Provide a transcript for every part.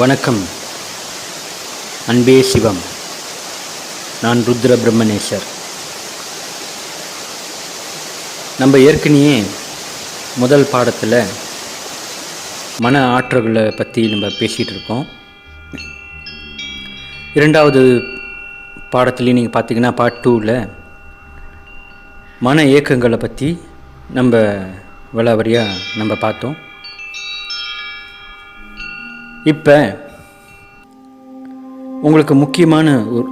வணக்கம். அன்பே சிவம். நான் ருத்ர பிரம்மணேசர். நம்ம ஏற்கனவே முதல் பாடத்தில் மன ஆற்றல்களை பற்றி நம்ம பேசிகிட்டு இருக்கோம். இரண்டாவது பாடத்துலேயும் நீங்கள் பார்த்தீங்கன்னா பார்ட் 2ல் மன இயக்கங்களை பற்றி நம்ம விலாவரியாக நம்ம பார்த்தோம். இப்போ உங்களுக்கு முக்கியமான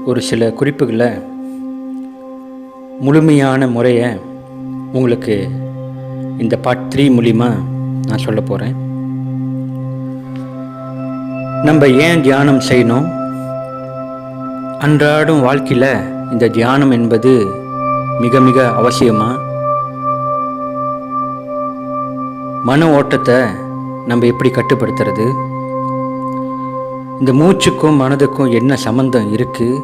ஒரு சில குறிப்புகளை முழுமையான முறையை உங்களுக்கு இந்த பார்ட் 3 மூலிமா நான் சொல்ல போகிறேன். நம்ம ஏன் தியானம் செய்யணும், அன்றாடும் வாழ்க்கையில் இந்த தியானம் என்பது மிக மிக அவசியமாக, மன ஓட்டத்தை நம்ம எப்படி கட்டுப்படுத்துறது, இந்த மூச்சுக்கும் மனதுக்கும் என்ன சம்பந்தம் இருக்குது,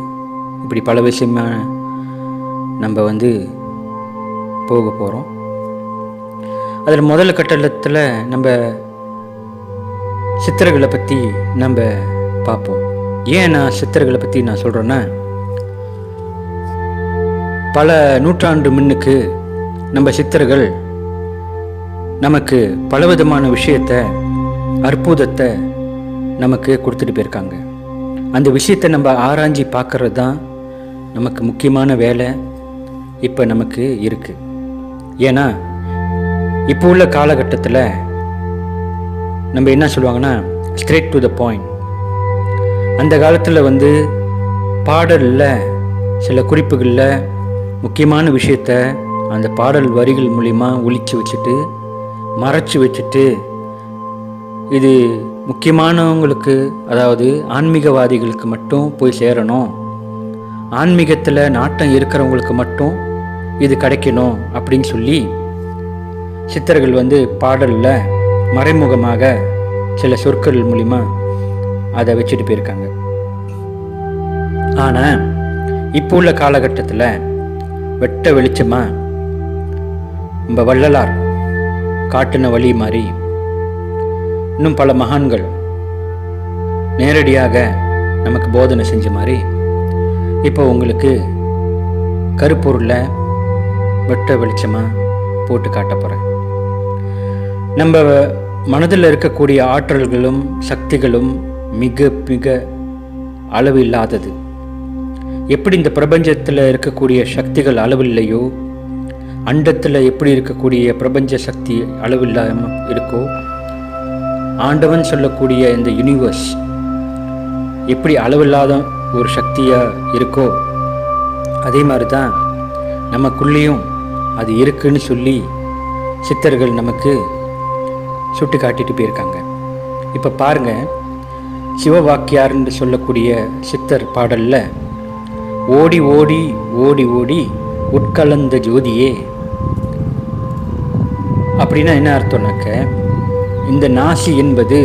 இப்படி பல விஷயமாக நம்ம போக போகிறோம். அதில் முதல் கட்டத்தில் நம்ம சித்தர்களை பற்றி நம்ம பார்ப்போம். ஏன் நான் சித்தர்களை பற்றி நான் சொல்கிறேன்னா, பல நூற்றாண்டு முன்னுக்கு நம்ம சித்தர்கள் நமக்கு பலவிதமான விஷயத்தை, அற்புதத்தை நமக்கு கொடுத்துட்டு போயிருக்காங்க. அந்த விஷயத்தை நம்ம ஆராய்ச்சி பார்க்கறது தான் நமக்கு முக்கியமான வேலை இப்போ நமக்கு இருக்குது. ஏன்னா இப்போ உள்ள காலகட்டத்தில் நம்ம என்ன சொல்லுவாங்கன்னா, ஸ்ட்ரெயிட் டு த பாயிண்ட். அந்த காலத்தில் பாடலில் சில குறிப்புகளில் முக்கியமான விஷயத்த அந்த பாடல் வரிகள் மூலிமா ஒழிச்சு வச்சுட்டு மறைச்சி வச்சுட்டு, இது முக்கியமானவங்களுக்கு, அதாவது ஆன்மீகவாதிகளுக்கு மட்டும் போய் சேரணும், ஆன்மீகத்தில் நாட்டம் இருக்கிறவங்களுக்கு மட்டும் இது கிடைக்கணும் அப்படின்னு சொல்லி சித்தர்கள் பாடலில் மறைமுகமாக சில சொற்கள் மூலிமா அதை வச்சுட்டு போயிருக்காங்க. ஆனால் இப்போ உள்ள காலகட்டத்தில் வெட்ட வெளிச்சமாக நம்ம வள்ளலார் காட்டின வழி மாதிரி இன்னும் பல மகான்கள் நேரடியாக நமக்கு போதனை செஞ்ச மாதிரி இப்போ உங்களுக்கு கருப்பொருளில் வெட்ட வெளிச்சமாக போட்டு காட்ட போகிறேன். நம்ம மனதில் இருக்கக்கூடிய ஆற்றல்களும் சக்திகளும் மிக மிக அளவு இல்லாதது. எப்படி இந்த பிரபஞ்சத்தில் இருக்கக்கூடிய சக்திகள் அளவில்லையோ, அண்டத்தில் எப்படி இருக்கக்கூடிய பிரபஞ்ச சக்தி அளவில்லாமல் இருக்கோ, ஆண்டவன் சொல்லக்கூடிய இந்த யூனிவர்ஸ் எப்படி அளவில்லாத ஒரு சக்தியாக இருக்கோ, அதே மாதிரி தான் நமக்குள்ளேயும் அது இருக்குன்னு சொல்லி சித்தர்கள் நமக்கு சுட்டி காட்டிட்டு போயிருக்காங்க. இப்போ பாருங்க, சிவவாக்கியார்ன்னு சொல்லக்கூடிய சித்தர் பாடலில் ஓடி ஓடி ஓடி ஓடி உட்கலந்த ஜோதியே அப்படின்னா என்ன அர்த்தம்னாக்க, இந்த நாசி என்பது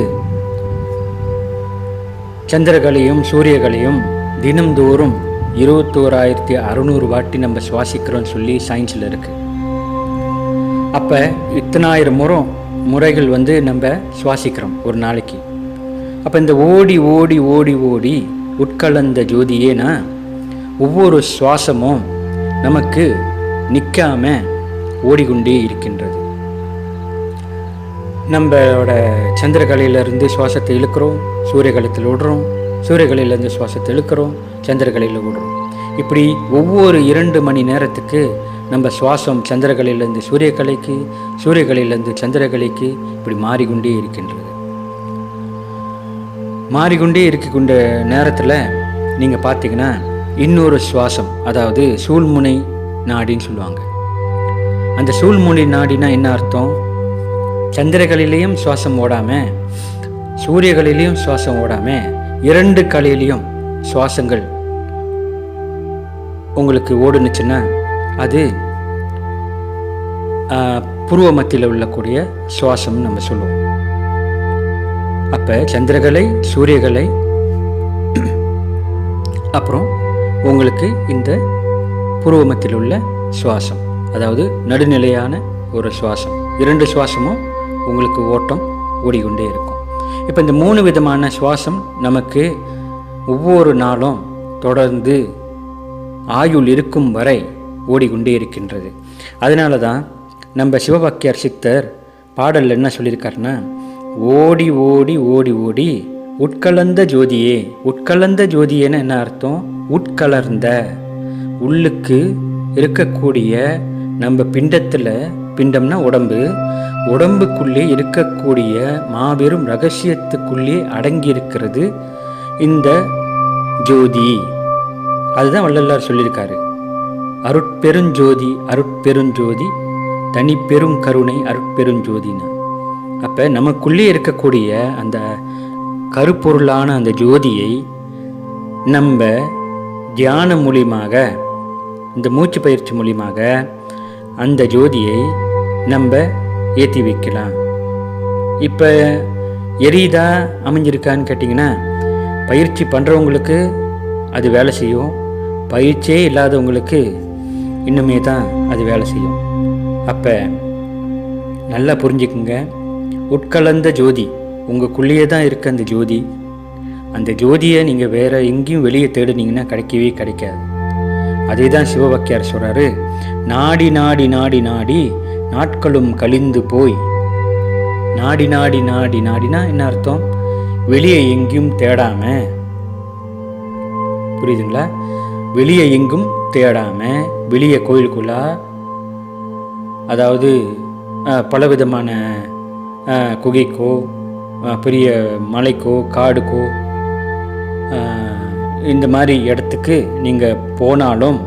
சந்திரகளையும் சூரியகளையும் தினம்தோறும் 21,600 வாட்டி நம்ம சுவாசிக்கிறோம்னு சொல்லி சயின்ஸில் இருக்குது. அப்போ 10,000 முறைகள் நம்ம சுவாசிக்கிறோம் ஒரு நாளைக்கு. அப்போ இந்த ஓடி ஓடி ஓடி ஓடி உட்கலந்த ஜோதியேனா, ஒவ்வொரு சுவாசமும் நமக்கு நிற்காம ஓடிக்கொண்டே இருக்கின்றது. நம்மளோட சந்திரகலையிலேருந்து சுவாசத்தை இழுக்கிறோம், சூரியகலத்தில் விடுறோம், சூரியகலையிலேருந்து சுவாசத்தை இழுக்கிறோம், சந்திரகலையில் விடுறோம். இப்படி ஒவ்வொரு 2 மணி நேரத்துக்கு நம்ம சுவாசம் சந்திரகலையிலேருந்து சூரியகலைக்கு, சூரியகலையிலேருந்து சந்திரகலைக்கு இப்படி மாறிக்கொண்டே இருக்கின்றது. மாறிக்கொண்டே இருக்கின்ற நேரத்தில் நீங்கள் பார்த்தீங்கன்னா இன்னொரு சுவாசம், அதாவது சூழ்முனை நாடின்னு சொல்லுவாங்க. அந்த சூழ்முனை நாடினா என்ன அர்த்தம்? சந்திரகலையிலையும் சுவாசம் ஓடாமல், சூரியகலையிலையும் சுவாசம் ஓடாமல், 2 கலையிலையும் சுவாசங்கள் உங்களுக்கு ஓடுனுச்சுன்னா அது புருவ மத்தியில் உள்ளக்கூடிய சுவாசம்னு நம்ம சொல்லுவோம். அப்போ சந்திரகலை, சூரியகலை, அப்புறம் உங்களுக்கு இந்த புருவ மத்தியில் உள்ள சுவாசம், அதாவது நடுநிலையான ஒரு சுவாசம். 2 சுவாசமும் உங்களுக்கு ஓட்டம் ஓடிக்கொண்டே இருக்கும். இப்போ இந்த 3 விதமான சுவாசம் நமக்கு ஒவ்வொரு நாளும் தொடர்ந்து ஆயுள் இருக்கும் வரை ஓடிக்கொண்டே இருக்கின்றது. அதனால தான் நம்ம சிவவாக்கியார் சித்தர் பாடலில் என்ன சொல்லியிருக்காருன்னா, ஓடி ஓடி ஓடி ஓடி உட்கலந்த ஜோதியே. உட்கலந்த ஜோதியேன்னு என்ன அர்த்தம்? உட்கலர்ந்த, உள்ளுக்கு இருக்கக்கூடிய நம்ம பிண்டத்தில், பிண்டம்னா உடம்பு, உடம்புக்குள்ளே இருக்கக்கூடிய மாபெரும் ரகசியத்துக்குள்ளே அடங்கி இருக்கிறது இந்த ஜோதி. அதுதான் வள்ளலார் சொல்லியிருக்காரு, அருட்பெருஞ்சோதி அருட்பெருஞ்சோதி தனிப்பெரும் கருணை அருட்பெருஞ்சோதின்னு. அப்போ நமக்குள்ளே இருக்கக்கூடிய அந்த கருப்பொருளான அந்த ஜோதியை நம்ம தியானம் மூலியமாக, இந்த மூச்சு பயிற்சி மூலியமாக அந்த ஜோதியை நம்ம ஏற்றி வைக்கலாம். இப்போ எரிதா அமைஞ்சிருக்கான்னு கேட்டிங்கன்னா, பயிற்சி பண்ணுறவங்களுக்கு அது வேலை செய்யும், பயிற்சியே இல்லாதவங்களுக்கு இன்னுமே தான் அது வேலை செய்யும். அப்போ நல்லா புரிஞ்சுக்குங்க, உட்கலந்த ஜோதி உங்களுக்குள்ளேயே தான் இருக்க அந்த ஜோதி. அந்த ஜோதியை நீங்கள் வேறு எங்கேயும் வெளியே தேடினீங்கன்னா கிடைக்கவே கிடைக்காது. அதே தான் சிவவாக்கியார் சொல்கிறாரு, நாடி நாடி நாடி நாடி நாட்களும் கழிந்து போய். நாடி நாடி நாடி நாடினா என்ன அர்த்தம்? வெளியே எங்கேயும் தேடாம, புரியுதுங்களா? வெளியே எங்கும் தேடாம, வெளியே கோயிலுக்குள்ளா, அதாவது பலவிதமான குகைக்கோ பெரிய மலைக்கோ காடுக்கோ இந்த மாதிரி இடத்துக்கு நீங்கள் போனாலும்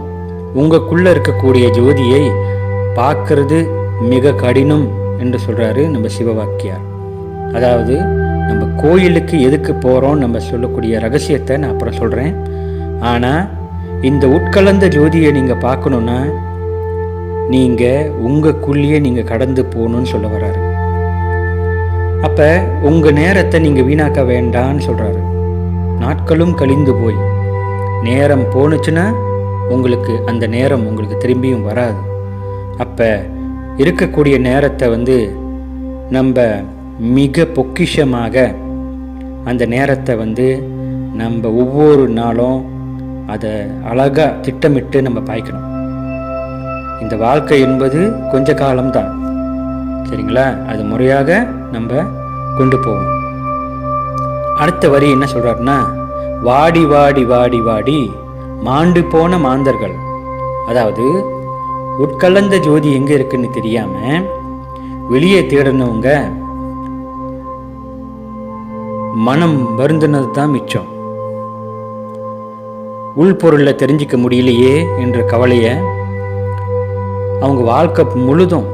உங்களுக்குள்ளே இருக்கக்கூடிய ஜோதியை பார்க்கறது மிக கடினம் என்று சொல்கிறாரு நம்ம சிவவாக்கியார். அதாவது நம்ம கோயிலுக்கு எதுக்கு போகிறோம் நம்ம சொல்லக்கூடிய ரகசியத்தை நான் அப்புறம் சொல்கிறேன். ஆனால் இந்த உட்கலந்த ஜோதியை நீங்கள் பார்க்கணுன்னா நீங்கள் உங்களுக்குள்ளேயே நீங்கள் கடந்து போகணுன்னு சொல்ல வர்றாரு. அப்போ உங்கள் நேரத்தை நீங்கள் வீணாக்க வேண்டான்னு சொல்கிறாரு. நாட்களும் கழிந்து போய், நேரம் போணுச்சுன்னா உங்களுக்கு அந்த நேரம் உங்களுக்கு திரும்பியும் வராது. அப்போ இருக்கக்கூடிய நேரத்தை நம்ம மிக பொக்கிஷமாக அந்த நேரத்தை நம்ம ஒவ்வொரு நாளும் அதை அழகாக திட்டமிட்டு நம்ம பாய்க்கணும். இந்த வாழ்க்கை என்பது கொஞ்ச காலம்தான், சரிங்களா? அது முறையாக நம்ம கொண்டு போவோம். அடுத்த வரி என்ன சொல்றாருன்னா, வாடி வாடி வாடி வாடி மாண்டு போன மாந்தர்கள். அதாவது உட்கலந்த ஜோதி எங்க இருக்குன்னு தெரியாம வெளியே தேடினவங்க மனம் வருந்தினது தான் மிச்சம். உள்பொருளை தெரிஞ்சிக்க முடியலையே என்ற கவலையை அவங்க வாழ்க்கை முழுதும்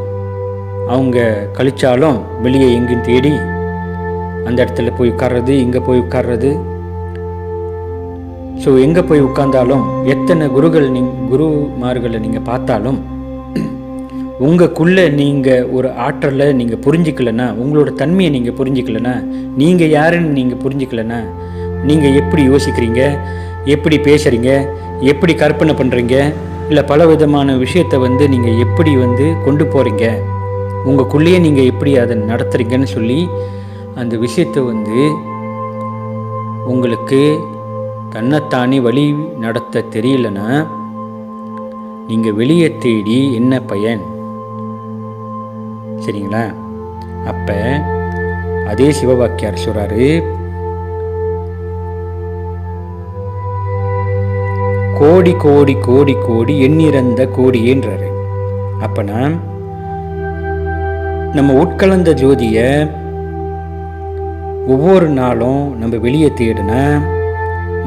அவங்க கழிச்சாலும் வெளியே எங்கேயும் தேடி அந்த இடத்துல போய் உட்கார்றது, இங்கே போய் உட்கார்றது. ஸோ எங்கே போய் உட்கார்ந்தாலும் எத்தனை குருமார்களை நீங்கள் பார்த்தாலும் உங்களுக்குள்ளே நீங்கள் ஒரு ஆற்றலை நீங்கள் புரிஞ்சிக்கலைன்னா, உங்களோட தன்மையை நீங்கள் புரிஞ்சிக்கலைன்னா, நீங்கள் யாருன்னு நீங்கள் புரிஞ்சிக்கலைன்னா, நீங்கள் எப்படி யோசிக்கிறீங்க, எப்படி பேசுகிறீங்க, எப்படி கற்பனை பண்ணுறீங்க, இல்லை பல விதமான விஷயத்தை நீங்கள் எப்படி கொண்டு போகிறீங்க, உங்களுக்குள்ளேயே நீங்கள் எப்படி அதை நடத்துகிறீங்கன்னு சொல்லி அந்த விஷயத்தை உங்களுக்கு தன்னைத்தானே வழி நடத்த தெரியலன்னா நீங்கள் வெளியே தேடி என்ன பயன்? சரிங்களா? அப்போ அதே சிவவாக்கியார் சொல்றாரு, கோடி கோடி கோடி கோடி எண்ணிறந்த கோடியேன்றாரு. அப்பனா நம்ம உட்கலந்த ஜோதியை ஒவ்வொரு நாளும் நம்ம வெளியே தேடினா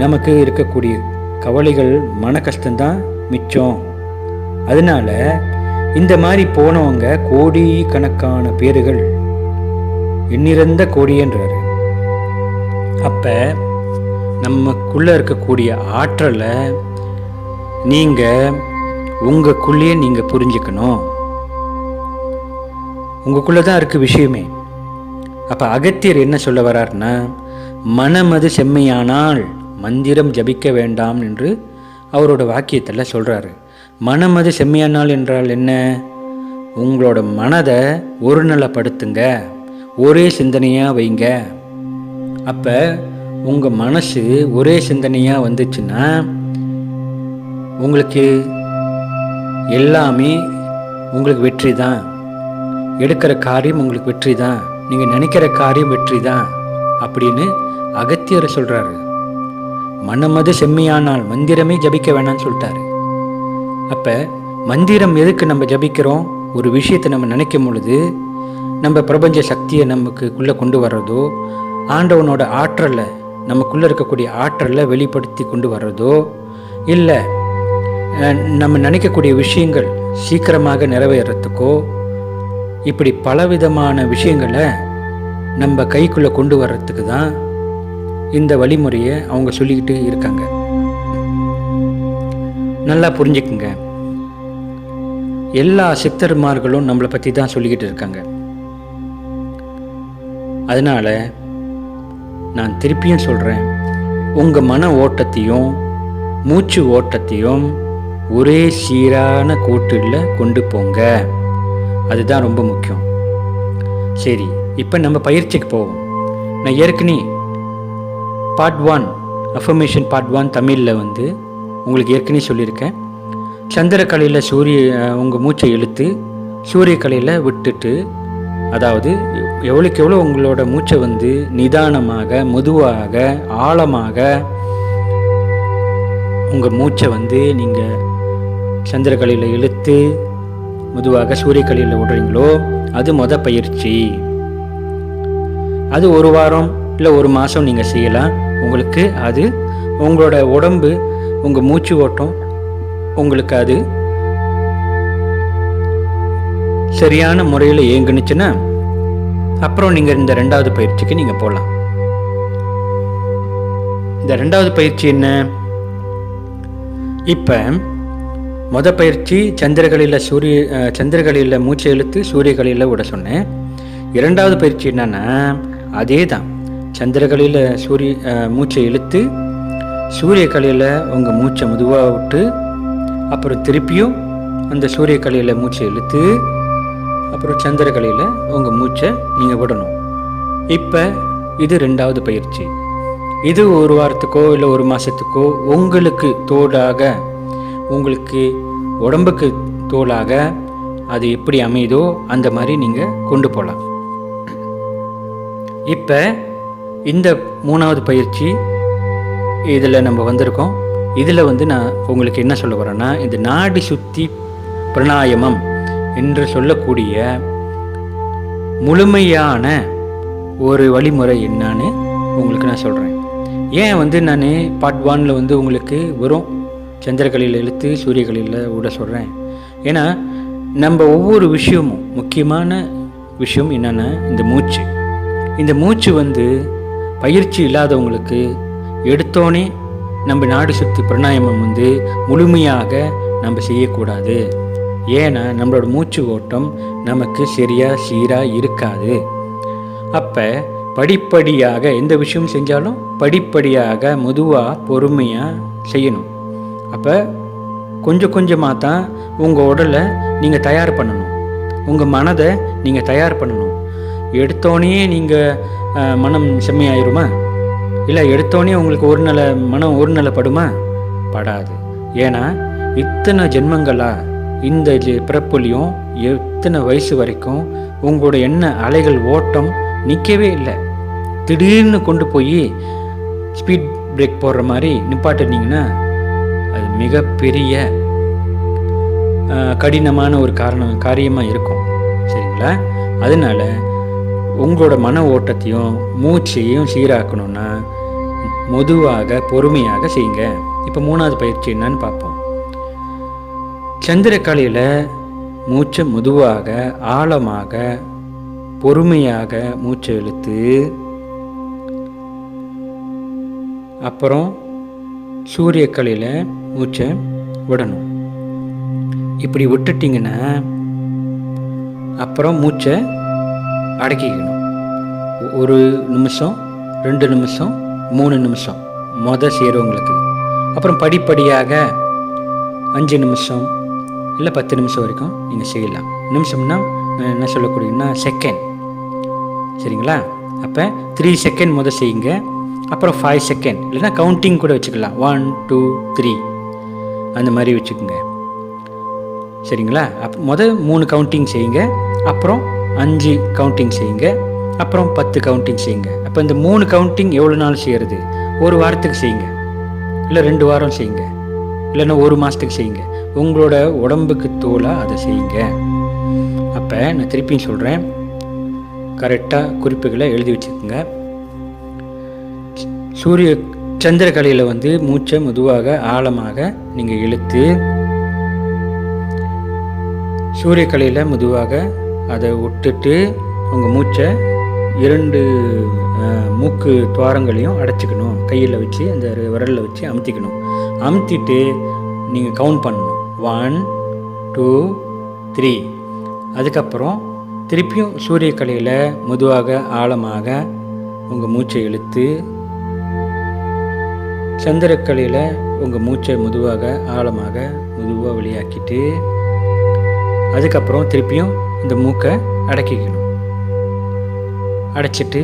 நமக்கு இருக்கக்கூடிய கவலைகள், மன கஷ்டம்தான் மிச்சம். அதனால இந்த மாதிரி போனவங்க கோடி கணக்கான பேர்கள், எண்ணிறந்த கோடியேன்றாரு. அப்ப நமக்குள்ள இருக்கக்கூடிய ஆற்றலை நீங்க உங்களுக்குள்ளேயே நீங்க புரிஞ்சுக்கணும். உங்களுக்குள்ளதான் இருக்கு விஷயமே. அப்ப அகத்தியர் என்ன சொல்ல வர்றாருன்னா, மனமது செம்மையானால் மந்திரம் ஜபிக்க வேண்டாம் என்று அவரோட வாக்கியத்தில் சொல்றாரு. மனமது செம்மையானால் என்றால் என்ன? உங்களோட மனதை ஒருநிலைப்படுத்துங்க, ஒரே சிந்தனையா வைங்க. அப்போ உங்கள் மனசு ஒரே சிந்தனையாக வந்துச்சுன்னா உங்களுக்கு எல்லாமே உங்களுக்கு வெற்றி தான். எடுக்கிற காரியம் உங்களுக்கு வெற்றி தான், நீங்கள் நினைக்கிற காரியம் வெற்றி தான் அப்படின்னு அகத்தியர் சொல்கிறாரு. மனமது செம்மையானால் மந்திரமே ஜபிக்க வேணாம்னு சொல்லிட்டாரு. அப்போ மந்திரம் எதுக்கு நம்ம ஜபிக்கிறோம்? ஒரு விஷயத்தை நம்ம நினைக்கும் பொழுது நம்ம பிரபஞ்ச சக்தியை நமக்குள்ளே கொண்டு வர்றதோ, ஆண்டவனோட ஆற்றலை நமக்குள்ளே இருக்கக்கூடிய ஆற்றலை வெளிப்படுத்தி கொண்டு வர்றதோ, இல்லை நம்ம நினைக்கக்கூடிய விஷயங்கள் சீக்கிரமாக நிறைவேறத்துக்கோ, இப்படி பலவிதமான விஷயங்களை நம்ம கைக்குள்ளே கொண்டு வர்றதுக்கு தான் இந்த வழிமுறையை அவங்க சொல்லிக்கிட்டு இருக்காங்க. நல்லா புரிஞ்சுக்குங்க. எல்லா சித்தர்மார்களும் நம்மளை பற்றி தான் சொல்லிக்கிட்டு இருக்காங்க. அதனால் நான் திருப்பியும் சொல்கிறேன், உங்கள் மன ஓட்டத்தையும் மூச்சு ஓட்டத்தையும் ஒரே சீரான கோட்டில் கொண்டு போங்க. அதுதான் ரொம்ப முக்கியம். சரி, இப்போ நம்ம பயிற்சிக்கு போவோம். நான் ஏற்கனவே பார்ட் 1 அஃபர்மேஷன் பார்ட் 1 தமிழில் உங்களுக்கு ஏற்கனவே சொல்லியிருக்கேன். சந்திரக்கலையில் உங்கள் மூச்சை இழுத்து சூரியக்கலையில் விட்டுட்டு, அதாவது எவ்வளோக்கு எவ்வளோ உங்களோட மூச்சை நிதானமாக, மெதுவாக, ஆழமாக உங்கள் மூச்சை நீங்கள் சந்திரக்கலையில் இழுத்து மெதுவாக சூரியக்கலையில் விடுறீங்களோ, அது பயிற்சி. அது 1 வாரம் இல்லை 1 மாதம் நீங்கள் செய்யலாம். உங்களுக்கு அது உங்களோட உடம்பு, உங்கள் மூச்சு ஓட்டம் உங்களுக்கு அது சரியான முறையில் இயங்குனுச்சுன்னா அப்புறம் நீங்கள் இந்த 2வது பயிற்சிக்கு நீங்கள் போகலாம். இந்த 2வது பயிற்சி என்ன? இப்போ பயிற்சி சந்திரகளில் மூச்சை இழுத்து சூரியகளில் விட சொன்னேன். 2வது பயிற்சி என்னன்னா அதே தான். சந்திரகளில் மூச்சை இழுத்து சூரியக்கலையில் உங்கள் மூச்சை மெதுவாக விட்டு, அப்புறம் திருப்பியும் அந்த சூரியக்கலையில் மூச்சை இழுத்து, அப்புறம் சந்திரக்கலையில் உங்கள் மூச்சை நீங்கள் விடணும். இப்போ இது 2வது பயிற்சி. இது 1 வாரத்துக்கோ இல்லை 1 மாதத்துக்கோ உங்களுக்கு தோடாக, உங்களுக்கு உடம்புக்கு தோலாக அது எப்படி அமையுதோ அந்த மாதிரி நீங்கள் கொண்டு போகலாம். இப்போ இந்த 3வது பயிற்சி இதில் நம்ம வந்திருக்கோம். இதில் நான் உங்களுக்கு என்ன சொல்ல வரேன்னா, இந்த நாடி சுத்தி பிராணாயாமம் என்று சொல்லக்கூடிய முழுமையான ஒரு வழிமுறை என்னன்னு உங்களுக்கு நான் சொல்கிறேன். ஏன் நான் பார்ட் 1 உங்களுக்கு வெறும் சந்திரக்கலையில் இழுத்து சூரியக்கலையில் விட சொல்கிறேன்? ஏன்னா நம்ம ஒவ்வொரு விஷயமும், முக்கியமான விஷயம் என்னென்னா இந்த மூச்சு பயிற்சி இல்லாதவங்களுக்கு எடுத்தோன்னே நம்ம நாடி சுத்தி பிராணாயாமம் முழுமையாக நம்ம செய்யக்கூடாது. ஏன்னா நம்மளோட மூச்சு ஓட்டம் நமக்கு சரியாக சீராக இருக்காது. அப்போ படிப்படியாக எந்த விஷயம் செஞ்சாலும் படிப்படியாக மெதுவாக பொறுமையாக செய்யணும். அப்போ கொஞ்சம் கொஞ்சமாக தான் உங்கள் உடலை நீங்கள் தயார் பண்ணணும், உங்கள் மனதை நீங்கள் தயார் பண்ணணும். எடுத்தோடனே நீங்கள் மனம் செம்மையாயிருமா? இல்லை எடுத்தோடனே உங்களுக்கு மனம் ஒருநிலைப்படுமா? படாது. ஏன்னா இத்தனை ஜென்மங்களாக இந்த பிறப்புலையும் எத்தனை வயசு வரைக்கும் உங்களோட எண்ண அலைகள் ஓட்டம் நிற்கவே இல்லை. திடீர்னு கொண்டு போய் ஸ்பீட் பிரேக் போடுற மாதிரி நிப்பாட்டினீங்கன்னா அது மிகப்பெரிய கடினமான ஒரு காரியமாக இருக்கும். சரிங்களா? அதனால உங்களோட மன ஓட்டத்தையும் மூச்சையும் சீராக்கணும்னா மெதுவாக பொறுமையாக செய்யுங்க. இப்போ 3வது பயிற்சி என்னன்னு பார்ப்போம். சந்திரக்கலையில் மூச்சை மெதுவாக, ஆழமாக, பொறுமையாக மூச்சை இழுத்து, அப்புறம் சூரியக்கலையில் மூச்சை விடணும். இப்படி விட்டுட்டிங்கன்னா அப்புறம் மூச்சை அடக்கிக்கணும். 1 நிமிஷம், 2 நிமிஷம், 3 நிமிஷம் செய்கிறவங்களுக்கு. அப்புறம் படிப்படியாக 5 நிமிஷம் இல்லை 10 நிமிஷம் வரைக்கும் நீங்கள் செய்யலாம். நிமிஷம்னா என்ன சொல்லக்கூடியன்னா செகண்ட். சரிங்களா? அப்போ 3 செகண்ட் முதல் செய்யுங்க, அப்புறம் 5 செகண்ட், இல்லைன்னா கவுண்டிங் கூட வச்சுக்கலாம், 1 2 3 அந்த மாதிரி வச்சுக்கோங்க. சரிங்களா? முதல் 3 கவுண்டிங் செய்யுங்க, அப்புறம் 5 கவுண்டிங் செய்யுங்க, அப்புறம் 10 கவுண்டிங் செய்யுங்க. அப்போ இந்த 3 கவுண்டிங் எவ்வளோ நாள் செய்கிறது? ஒரு வாரத்துக்கு செய்யுங்க, இல்லை 2 வாரம் செய்யுங்க, இல்லைன்னா 1 மாதத்துக்கு செய்யுங்க. உங்களோட உடம்புக்கு தோலாக அதை செய்யுங்க. அப்போ நான் திருப்பியும் சொல்கிறேன், கரெக்டாக குறிப்புகளை எழுதி வச்சுக்கோங்க. சந்திரகலையில் மூச்சை மெதுவாக ஆழமாக நீங்கள் இழுத்து, சூரியகலையில் மெதுவாக அதை விட்டுட்டு உங்கள் மூச்சை 2 மூக்கு துவாரங்களையும் அடைச்சிக்கணும். கையில் வச்சு அந்த விரலில் வச்சு அமுத்திக்கணும். அமுத்திட்டு நீங்கள் கவுண்ட் பண்ணணும், 1 2 3. அதுக்கப்புறம் திருப்பியும் சூரியகலையில் மெதுவாக ஆழமாக உங்கள் மூச்சை இழுத்து, சந்திரக்கலையில் உங்கள் மூச்சை மெதுவாக ஆழமாக மெதுவாக வெளியாக்கிட்டு, அதுக்கப்புறம் திருப்பியும் இந்த மூக்கை அடக்கிக்கணும். அடைச்சிட்டு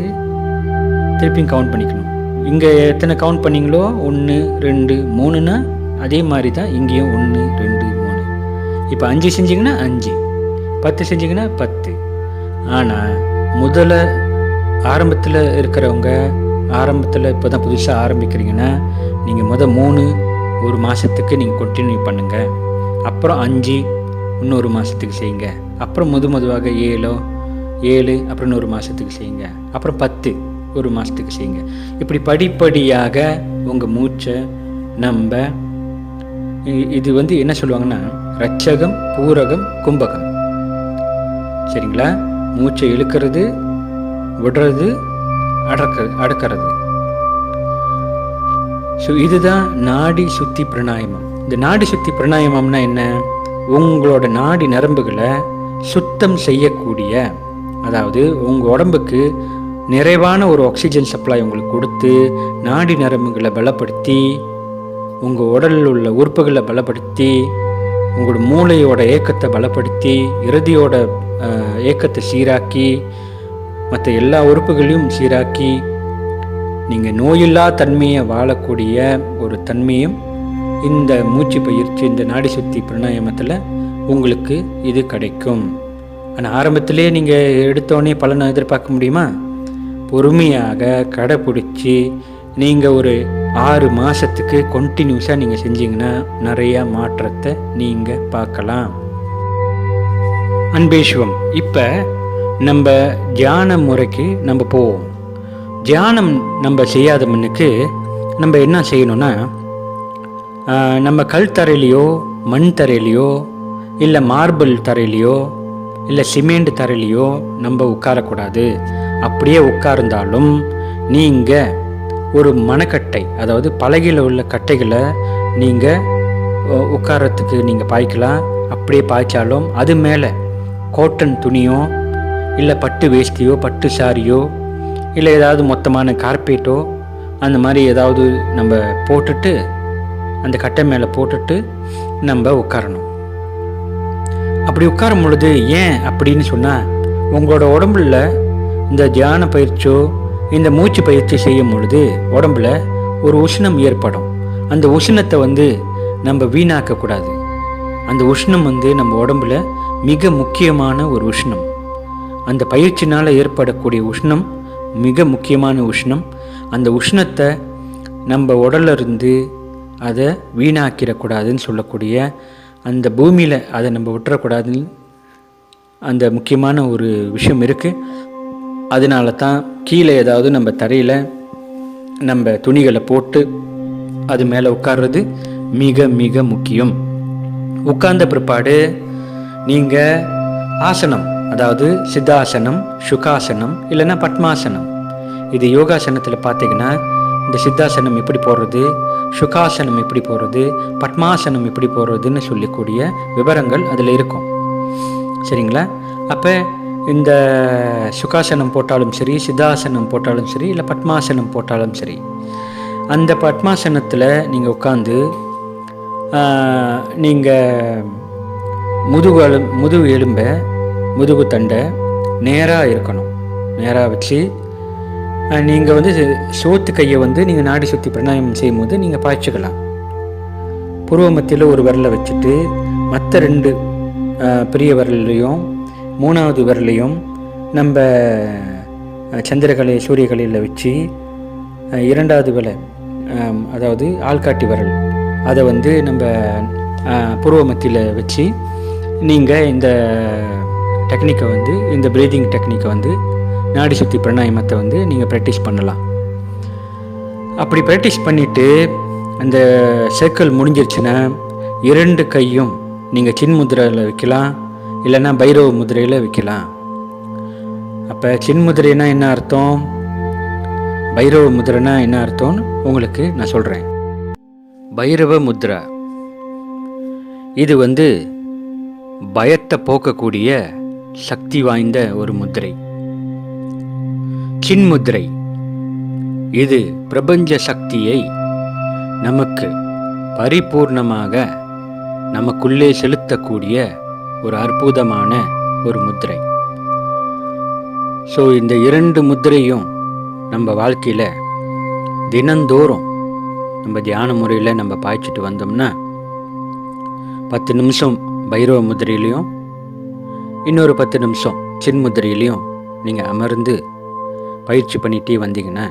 திருப்பியும் கவுண்ட் பண்ணிக்கணும். இங்கே எத்தனை கவுண்ட் பண்ணிங்களோ 1 2 3ன்னா அதே மாதிரி தான் இங்கேயும் 1 2 3. இப்போ 5 செஞ்சிங்கன்னா 5, 10 செஞ்சிங்கன்னா 10. ஆனால் முதல்ல ஆரம்பத்தில் இருக்கிறவங்க, ஆரம்பத்தில் இப்போ தான் புதுசாக ஆரம்பிக்கிறீங்கன்னா நீங்கள் 3 ஒரு மாதத்துக்கு நீங்கள் கண்டினியூ பண்ணுங்கள். அப்புறம் 5 இன்னொரு மாதத்துக்கு செய்யுங்க. அப்புறம் மெதுவாக 7 அப்புறம் இன்னொரு மாதத்துக்கு செய்யுங்க. அப்புறம் 10 ஒரு மாதத்துக்கு செய்யுங்க. இப்படி படிப்படியாக உங்கள் மூச்சை நம்ம இது என்ன சொல்லுவாங்கன்னா ரட்சகம், பூரகம், கும்பகம். சரிங்களா? மூச்சை இழுக்கிறது, விடுறது, அடக்கிறது. ஸோ இதுதான் நாடி சுத்தி பிராணாயாமம். இந்த நாடி சுத்தி பிராணாயாமம்னா என்ன? உங்களோட நாடி நரம்புகளை சுத்தம் செய்யக்கூடிய, அதாவது உங்கள் உடம்புக்கு நிறைவான ஒரு ஆக்சிஜன் சப்ளை உங்களுக்கு கொடுத்து, நாடி நரம்புகளை பலப்படுத்தி, உங்கள் உடலில் உள்ள உறுப்புகளை பலப்படுத்தி, உங்களோட மூளையோட ஏக்கத்தை பலப்படுத்தி, இறுதியோட ஏக்கத்தை சீராக்கி, மற்ற எல்லா உறுப்புகளையும் சீராக்கி, நீங்கள் நோயில்லா தன்மையை வாழக்கூடிய ஒரு தன்மையும் இந்த மூச்சு பயிற்சி, இந்த நாடி சுத்தி பிராணாயாமத்தில் உங்களுக்கு இது கிடைக்கும். ஆனால் ஆரம்பத்திலே நீங்கள் எடுத்தோடனே பலனை எதிர்பார்க்க முடியுமா? பொறுமையாக கடைப்பிடிச்சி நீங்கள் ஒரு 6 மாதத்துக்கு கண்டினியூஸாக நீங்கள் செஞ்சீங்கன்னா நிறையா மாற்றத்தை நீங்கள் பார்க்கலாம். அன்பேஸ்வம். இப்போ நம்ம தியான முறைக்கு நம்ம போவோம். தியானம் நம்ம செய்யாத முன்னுக்கு நம்ம என்ன செய்யணும்னா, நம்ம கல் தரையிலையோ மண் தரையிலையோ இல்லை மார்பிள் தரையிலையோ இல்லை சிமெண்ட் தரையிலையோ நம்ம உட்காரக்கூடாது. அப்படியே உட்கார்ந்தாலும் நீங்கள் ஒரு மணக்கட்டை, அதாவது பலகையில் உள்ள கட்டைகளை நீங்கள் உட்காரத்துக்கு நீங்கள் பாய்க்கலாம். அப்படியே பாய்ச்சாலும் அது மேலே காட்டன் துணியோ இல்லை பட்டு வேஷ்டியோ பட்டு சாரியோ இல்லை ஏதாவது மொத்தமான கார்பேட்டோ அந்த மாதிரி ஏதாவது நம்ம போட்டுட்டு அந்த கட்டை மேலே போட்டுட்டு நம்ம உட்காரணும். அப்படி உட்காரும் பொழுது ஏன் அப்படின்னு சொன்னால், உங்களோட உடம்புல இந்த தியான பயிற்சியோ இந்த மூச்சு பயிற்சி செய்யும் பொழுது உடம்புல ஒரு உஷ்ணம் ஏற்படும். அந்த உஷ்ணத்தை நம்ம வீணாக்கக்கூடாது. அந்த உஷ்ணம் நம்ம உடம்புல மிக முக்கியமான ஒரு உஷ்ணம். அந்த பயிற்சினால் ஏற்படக்கூடிய உஷ்ணம் மிக முக்கியமான உஷ்ணம். அந்த உஷ்ணத்தை நம்ம உடல்ல இருந்து அதை வீணாக்கிடக்கூடாதுன்னு சொல்லக்கூடிய, அந்த பூமியில் அதை நம்ம விட்டுறக்கூடாதுன்னு அந்த முக்கியமான ஒரு விஷயம் இருக்குது. அதனால தான் கீழே ஏதாவது நம்ம தரையில் நம்ம துணிகளை போட்டு அது மேலே உட்கார்றது மிக மிக முக்கியம். உட்கார்ந்த பிற்பாடு நீங்கள் ஆசனம், அதாவது சித்தாசனம், சுகாசனம் இல்லைன்னா பத்மாசனம், இது யோகாசனத்தில் பார்த்தீங்கன்னா இந்த சித்தாசனம் எப்படி போடுறது, சுகாசனம் எப்படி போடுறது, பத்மாசனம் எப்படி போடுறதுன்னு சொல்லக்கூடிய விவரங்கள் அதில் இருக்கும். சரிங்களா? அப்போ இந்த சுகாசனம் போட்டாலும் சரி, சித்தாசனம் போட்டாலும் சரி, இல்லை பத்மாசனம் போட்டாலும் சரி, அந்த பத்மாசனத்தில் நீங்கள் உட்காந்து நீங்கள் முதுகு எலும்பை, முதுகு தண்டை நேராக இருக்கணும். நேராக வச்சு நீங்கள் வந்து சோத்து கையை வந்து நீங்கள் நாடி சுற்றி பிராணாயாமம் செய்யும்போது நீங்கள் பாய்ச்சிக்கலாம். புருவ மத்தியில் ஒரு விரலை வச்சுட்டு மற்ற 2 பெரிய விரலையும் 3வது விரலையும் நம்ம சந்திரகலை சூரியகலையில் வச்சு 2வது விரலை அதாவது ஆள்காட்டி விரல் அதை வந்து நம்ம புருவ மத்தியில் வச்சு நீங்கள் இந்த டெக்னிக்கை வந்து இந்த ப்ரீதிங் டெக்னிக்கை வந்து நாடி சுற்றி பிராணாயாமத்தை வந்து நீங்கள் ப்ராக்டிஸ் பண்ணலாம். அப்படி ப்ராக்டிஸ் பண்ணிவிட்டு அந்த சர்க்கிள் முடிஞ்சிருச்சுன்னா 2 கையும் நீங்கள் சின்முதிரையில் வைக்கலாம், இல்லைன்னா பைரவ முதிரையில் வைக்கலாம். அப்போ சின்முதிரைனா என்ன அர்த்தம், பைரவ முதிரைனா என்ன அர்த்தம்னு உங்களுக்கு நான் சொல்கிறேன். பைரவ முத்ரா இது வந்து பயத்தை போக்கக்கூடிய சக்தி வாய்ந்த ஒரு முத்திரை. சின்முத்திரை இது பிரபஞ்ச சக்தியை நமக்கு பரிபூர்ணமாக நமக்குள்ளே செலுத்தக்கூடிய ஒரு அற்புதமான ஒரு முத்திரை. ஸோ இந்த 2 முத்திரையும் நம்ம வாழ்க்கையில் தினந்தோறும் நம்ம தியான முறையில் நம்ம பாய்ச்சிட்டு வந்தோம்னா 10 நிமிஷம் பைரவ முதிரையிலையும் இன்னொரு 10 நிமிஷம் சின்முதிரையிலையும் நீங்கள் அமர்ந்து பயிற்சி பண்ணிகிட்டே வந்தீங்கன்னா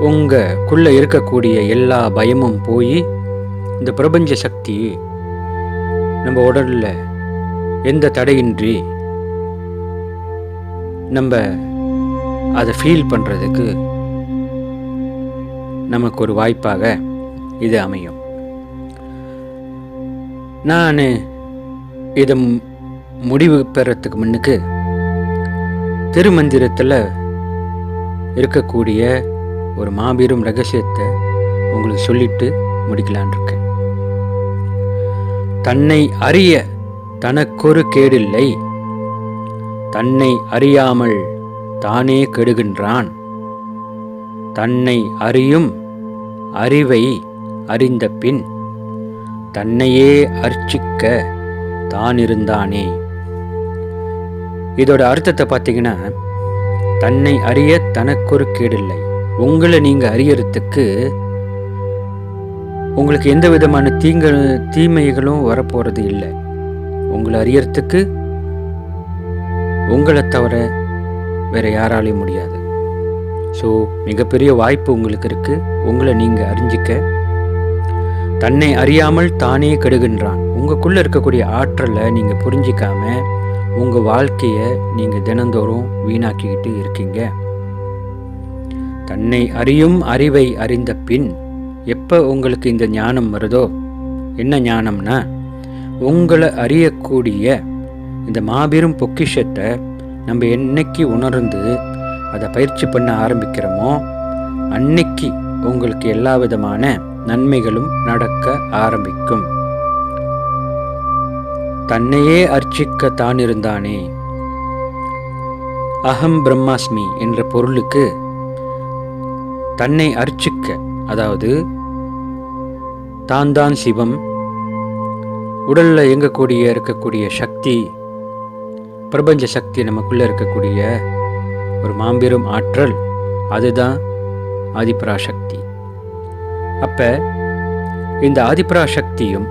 உங்களுக்குள்ளே இருக்கக்கூடிய எல்லா பயமும் போய் இந்த பிரபஞ்ச சக்தி நம்ம உடலில் எந்த தடையின்றி நம்ம அதை ஃபீல் பண்ணுறதுக்கு நமக்கு ஒரு வாய்ப்பாக இது அமையும். நான் இதை முடிவு பெறத்துக்கு முன்னுக்கு திருமந்திரத்தில் இருக்கக்கூடிய ஒரு மாபெரும் ரகசியத்தை உங்களுக்கு சொல்லிட்டு முடிக்கலான் இருக்கேன். தன்னை அறிய தனக்கொரு கேடில்லை, தன்னை அறியாமல் தானே கெடுகின்றான், தன்னை அறியும் அறிவை அறிந்த பின் தன்னையே அர்ச்சிக்க தான் இருந்தானே. இதோட அர்த்தத்தை பார்த்தீங்கன்னா, தன்னை அறிய தனக்கொரு கேடில்லை. உங்களை நீங்கள் அறியறதுக்கு உங்களுக்கு எந்த விதமான தீமைகளும் வரப்போகிறது இல்லை. உங்களை அறியறதுக்கு உங்களை தவிர வேற யாராலையும் முடியாது. ஸோ மிகப்பெரிய வாய்ப்பு உங்களுக்கு இருக்கு. உங்களை நீங்கள் அறிஞ்சிக்க. தன்னை அறியாமல் தானே கெடுகின்றான். உங்களுக்குள்ளே இருக்கக்கூடிய ஆற்றலை நீங்கள் புரிஞ்சிக்காம உங்கள் வாழ்க்கையை நீங்கள் தினந்தோறும் வீணாக்கிக்கிட்டு இருக்கீங்க. தன்னை அறியும் அறிவை அறிந்த பின் எப்போ உங்களுக்கு இந்த ஞானம் வருதோ, என்ன ஞானம்னா, உங்களை அறியக்கூடிய இந்த மாபெரும் பொக்கிஷத்தை நம்ம என்னைக்கு உணர்ந்து அதை பயிற்சி பண்ண ஆரம்பிக்கிறோமோ அன்னைக்கு உங்களுக்கு எல்லா விதமான நன்மைகளும் நடக்க ஆரம்பிக்கும். தன்னையே அர்ச்சிக்க தான் இருந்தானே. அகம் பிரம்மாஸ்மி என்ற பொருளுக்கு தன்னை அர்ச்சிக்க, அதாவது தான் சிவம், உடல்ல இயங்கக்கூடிய இருக்கக்கூடிய சக்தி, பிரபஞ்ச சக்தி, நமக்குள்ள இருக்கக்கூடிய ஒரு மாபெரும் ஆற்றல், அதுதான் ஆதிபராசக்தி. அப்ப இந்த ஆதிபராசக்தியும்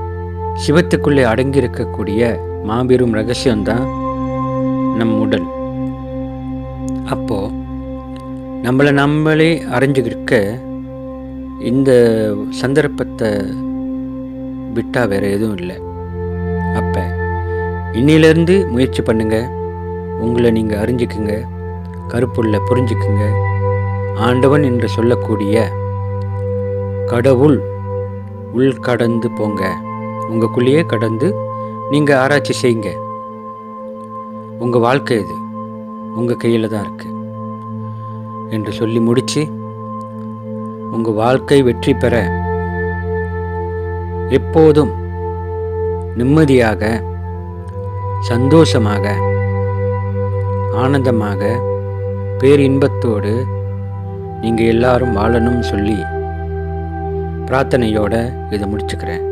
சிவத்துக்குள்ளே அடங்கியிருக்கக்கூடிய மாபெரும் ரகசியம்தான் நம் உடல். அப்போ நம்மளே அறிஞ்சுக்கிருக்க இந்த சந்தர்ப்பத்தை விட்டா வேற எதுவும் இல்லை. அப்ப இன்னிலிருந்து முயற்சி பண்ணுங்க. உங்களை நீங்க அறிஞ்சுக்குங்க, கருப்புள்ள புரிஞ்சுக்குங்க. ஆண்டவன் என்று சொல்லக்கூடிய கடவுள் உள்கடந்து போங்க. உங்களுக்குள்ளேயே கடந்து நீங்க ஆராய்ச்சி செய்யுங்க. உங்க வாழ்க்கை இது உங்க கையில தான் இருக்கு என்று சொல்லி முடிச்சு, உங்க வாழ்க்கை வெற்றி பெற எப்போதும் நிம்மதியாக, சந்தோஷமாக, ஆனந்தமாக, பேரின்பத்தோடு நீங்க எல்லாரும் வாழணும்னு சொல்லி பிரார்த்தனையோட இதை முடிச்சுக்கிறேன்.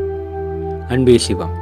அன்பே சிவம்.